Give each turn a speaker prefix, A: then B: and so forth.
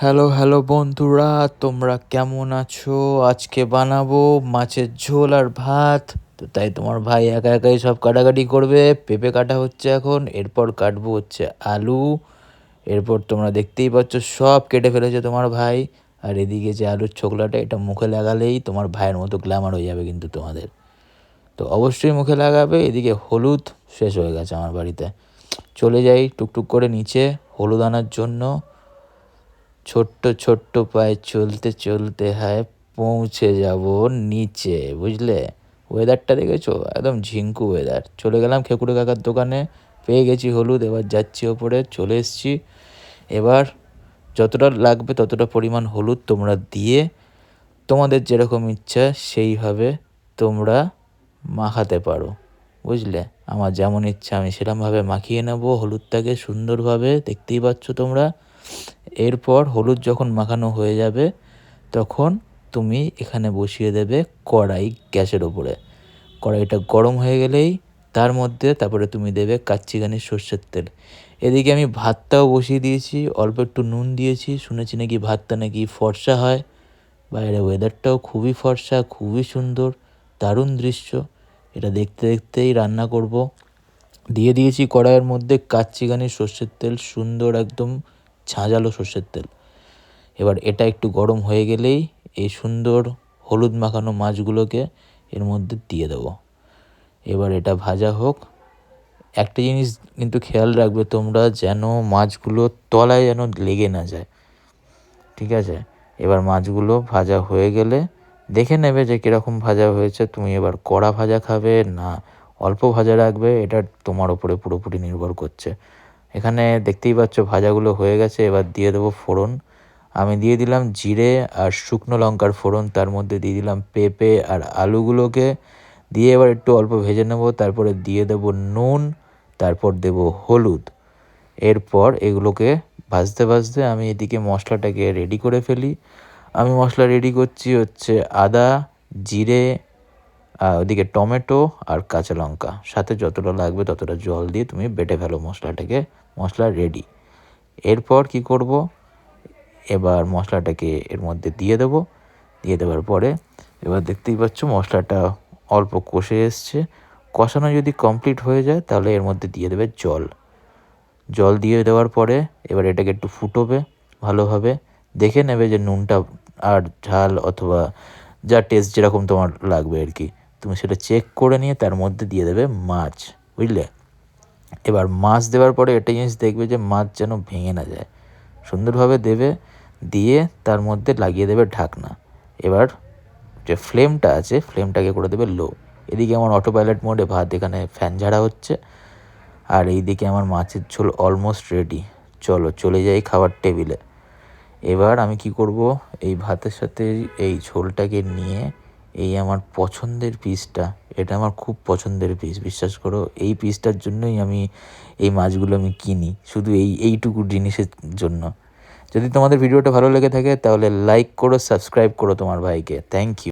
A: Hello hello বন্ধুরা, তোমরা কেমন আছো? আজকে বানাবো মাছের ঝোল আর ভাত। তো তাই তোমার ভাই একা একাই সব কাটাকাটি করবে। পেঁপে কাটা হচ্ছে এখন, এরপর কাটবো হচ্ছে আলু। এরপর তোমরা দেখতেই পাচ্ছ সব কেটে ফেলেছে তোমার ভাই। আর এদিকে যে আলুর ছোকলাটা, এটা মুখে লাগালেই তোমার ভাইয়ের মতো গ্ল্যামার হয়ে যাবে কিন্তু তোমাদের। তো অবশ্যই মুখে লাগাবে। এদিকে হলুদ শেষ হয়ে গেছে আমার বাড়িতে। চলে যাই টুকটুক করে নিচে হলুদ আনার জন্য। ছোট্ট ছোট্ট পায়ে চলতে চলতে হয় পৌঁছে যাব নিচে, বুঝলে? ওয়েদারটা দেখেছো? একদম ঝিঙ্কু ওয়েদার। চলে গেলাম খেকুড়ে কাকার দোকানে, পেয়ে গেছি হলুদ। এবার যাচ্ছি ওপরে, চলে এসছি। এবার যতটা লাগবে ততটা পরিমাণ হলুদ তোমরা দিয়ে তোমাদের যেরকম ইচ্ছা সেইভাবে তোমরা মাখাতে পারো, বুঝলে? আমার যেমন ইচ্ছা আমি সেরকমভাবে মাখিয়ে নেব হলুদটাকে সুন্দরভাবে, দেখতেই পাচ্ছ তোমরা। এরপর হলুদ যখন মাখানো হয়ে যাবে তখন তুমি এখানে বসিয়ে দেবে কড়াই গ্যাসের ওপরে। কড়াইটা গরম হয়ে গেলেই তার মধ্যে তারপরে তুমি দেবে কাচ্চিঘানি সর্ষের তেল। এদিকে আমি ভাতটাও বসিয়ে দিয়েছি, অল্প একটু নুন দিয়েছি। শুনেছি নাকি ভাতটা নাকি ফর্সা হয়। বাইরে ওয়েদারটাও খুবই ফর্সা, খুবই সুন্দর, দারুণ দৃশ্য। এটা দেখতে দেখতেই রান্না করব। দিয়ে দিয়েছি কড়াইয়ের মধ্যে কাচ্চিঘানি সর্ষের তেল, সুন্দর একদম ঝাঁঝালো সর্ষের তেল। এবার এটা একটু গরম হয়ে গেলেই এই সুন্দর হলুদ মাখানো মাছগুলোকে এর মধ্যে দিয়ে দেবো। এবার এটা ভাজা হোক। একটা জিনিস কিন্তু খেয়াল রাখবে তোমরা, যেন মাছগুলো তলায় যেন লেগে না যায়, ঠিক আছে? এবার মাছগুলো ভাজা হয়ে গেলে দেখে নেবে যে কীরকম ভাজা হয়েছে। তুমি এবার কড়া ভাজা খাবে না অল্প ভাজা রাখবে, এটা তোমার ওপরে পুরোপুরি নির্ভর করছে। এখানে দেখতেই পাচ্ছ ভাজাগুলো হয়ে গেছে। এবার দিয়ে দেবো ফোড়ন। আমি দিয়ে দিলাম জিরে আর শুকনো লঙ্কার ফোড়ন। তার মধ্যে দিয়ে দিলাম পেঁপে আর আলুগুলোকে দিয়ে এবার একটু অল্প ভেজে নেব। তারপরে দিয়ে দেবো নুন, তারপর দেব হলুদ। এরপর এগুলোকে ভাজতে ভাজতে আমি এদিকে মশলাটাকে রেডি করে ফেলি। আমি মশলা রেডি করছি হচ্ছে আদা, জিরে, ওদিকে টমেটো আর কাঁচা লঙ্কা, সাথে যতটা লাগবে ততটা জল দিয়ে তুমি বেটে ফেলো মশলাটাকে। মশলা রেডি। এরপর কি করব, এবার মশলাটাকে এর মধ্যে দিয়ে দেবো। দিয়ে দেওয়ার পরে এবার দেখতেই পাচ্ছ মশলাটা অল্প কষে এসছে। কষানো যদি কমপ্লিট হয়ে যায় তাহলে এর মধ্যে দিয়ে দেবে জল। জল দিয়ে দেওয়ার পরে এবার এটাকে একটু ফুটোবে ভালোভাবে। দেখে নেবে যে নুনটা আর ঝাল অথবা যা টেস্ট যেরকম তোমার লাগবে আর কি, তুমি সেটা চেক করে নিয়ে তার মধ্যে দিয়ে দেবে মাছ, বুঝলে? এবার মাছ দেওয়ার পরে একটা জিনিস দেখবে যে মাছ যেন ভেঙে না যায়, সুন্দরভাবে দেবে। দিয়ে তার মধ্যে লাগিয়ে দেবে ঢাকনা। এবার যে ফ্লেমটা আছে ফ্লেমটাকে করে দেবে লো। এদিকে আমার অটো পাইলট মোডে ভাত এখানে ফ্যান ঝাড়া হচ্ছে, আর এইদিকে আমার মাছের ঝোল অলমোস্ট রেডি। চলো চলে যাই খাবার টেবিলে। এবার আমি কি করব, এই ভাতের সাথে এই ঝোলটাকে নিয়ে এই আমার পছন্দের পিসটা, এটা আমার খুব পছন্দের পিস, বিশ্বাস করো। এই পিসটার জন্যই আমি এই মাছগুলো আমি কিনি, শুধু এইটুকু জিনিসের জন্য। যদি তোমাদের ভিডিওটা ভালো লেগে থাকে তাহলে লাইক করো, সাবস্ক্রাইব করো তোমার ভাইকে। Thank you.